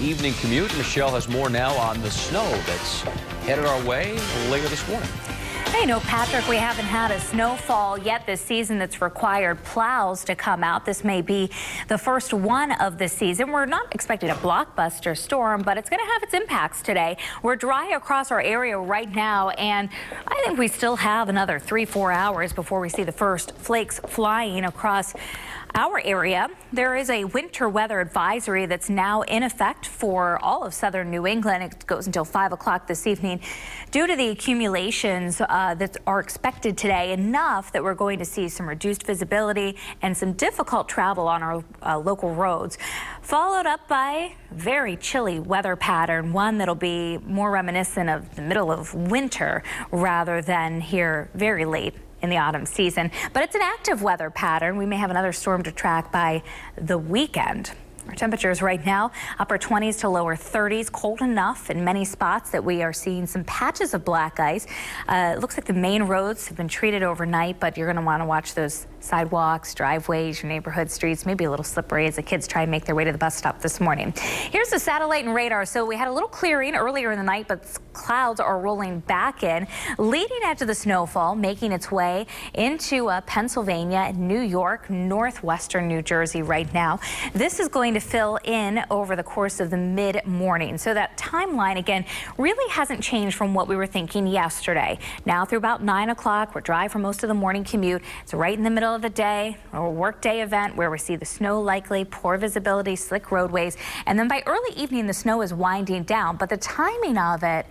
evening commute. Michelle has more now on the snow that's headed our way later this morning. Hey, no, Patrick, we haven't had a snowfall yet this season that's required plows to come out. This may be the first one of the season. We're not expecting a blockbuster storm, but it's going to have its impacts today. We're dry across our area right now, and I think we still have another 3-4 hours before we see the first flakes flying across our area. There is a winter weather advisory that's now in effect for all of southern New England. It goes until 5 o'clock this evening. Due to the accumulations that are expected today, enough that we're going to see some reduced visibility and some difficult travel on our local roads, followed up by very chilly weather pattern, one that'll be more reminiscent of the middle of winter rather than here very late in the autumn season. But it's an active weather pattern. We may have another storm to track by the weekend. Our temperatures right now, upper 20s to lower 30s, cold enough in many spots that we are seeing some patches of black ice. It looks like the main roads have been treated overnight, but you're going to want to watch those sidewalks, driveways, your neighborhood streets, maybe a little slippery as the kids try and make their way to the bus stop this morning. Here's the satellite and radar. So we had a little clearing earlier in the night, but clouds are rolling back in, leading edge of the snowfall, making its way into Pennsylvania, New York, northwestern New Jersey right now. This is going to fill in over the course of the mid-morning. So that timeline, again, really hasn't changed from what we were thinking yesterday. Now through about 9 o'clock, we're dry for most of the morning commute. It's right in the middle of the day, a workday event where we see the snow likely, poor visibility, slick roadways. And then by early evening, the snow is winding down, but the timing of it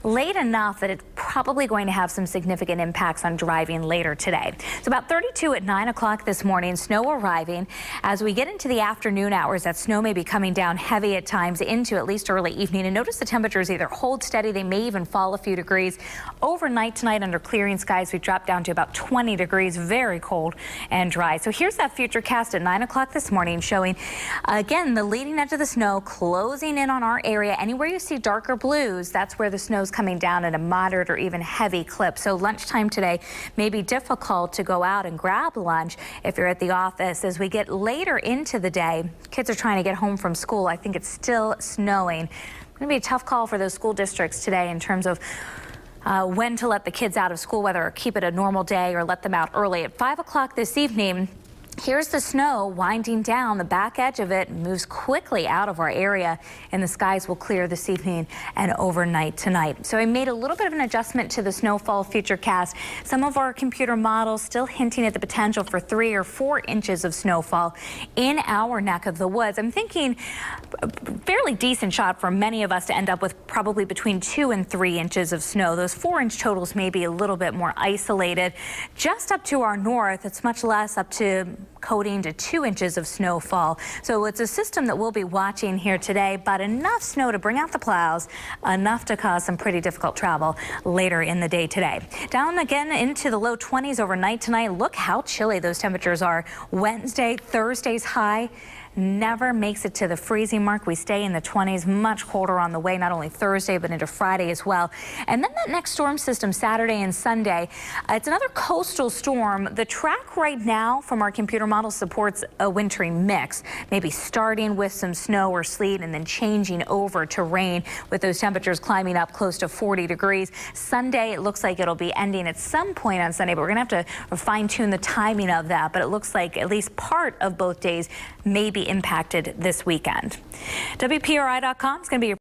late enough that it's probably going to have some significant impacts on driving later today. It's about 32 at 9 o'clock this morning, snow arriving. As we get into the afternoon hours, that snow may be coming down heavy at times into at least early evening. And notice the temperatures either hold steady, they may even fall a few degrees. Overnight tonight under clearing skies, we drop down to about 20 degrees, very cold and dry. So here's that future cast at 9 o'clock this morning showing, again, the leading edge of the snow closing in on our area. Anywhere you see darker blues, that's where the snow's coming down at a moderate or even heavy clip. So lunchtime today may be difficult to go out and grab lunch if you're at the office. As we get later into the day, kids are trying to get home from school. I think it's still snowing. It's going to be a tough call for those school districts today in terms of when to let the kids out of school, whether keep it a normal day or let them out early. At 5 o'clock this evening, here's the snow winding down. The back edge of it moves quickly out of our area, and the skies will clear this evening and overnight tonight. So I made a little bit of an adjustment to the snowfall futurecast. Some of our computer models still hinting at the potential for 3 or 4 inches of snowfall in our neck of the woods. I'm thinking a fairly decent shot for many of us to end up with probably between 2 and 3 inches of snow. Those 4-inch totals may be a little bit more isolated. Just up to our north, it's much less, up to coating to 2 inches of snowfall. So it's a system that we'll be watching here today, but enough snow to bring out the plows, enough to cause some pretty difficult travel later in the day today. Down again into the low 20s overnight tonight. Look how chilly those temperatures are. Wednesday, Thursday's high never makes it to the freezing mark. We stay in the 20s, much colder on the way, not only Thursday, but into Friday as well. And then that next storm system Saturday and Sunday, it's another coastal storm. The track right now from our computer model supports a wintry mix, maybe starting with some snow or sleet and then changing over to rain with those temperatures climbing up close to 40 degrees. Sunday, it looks like it'll be ending at some point on Sunday, but we're going to have to fine tune the timing of that. But it looks like at least part of both days may be impacted this weekend. WPRI.com is going to be your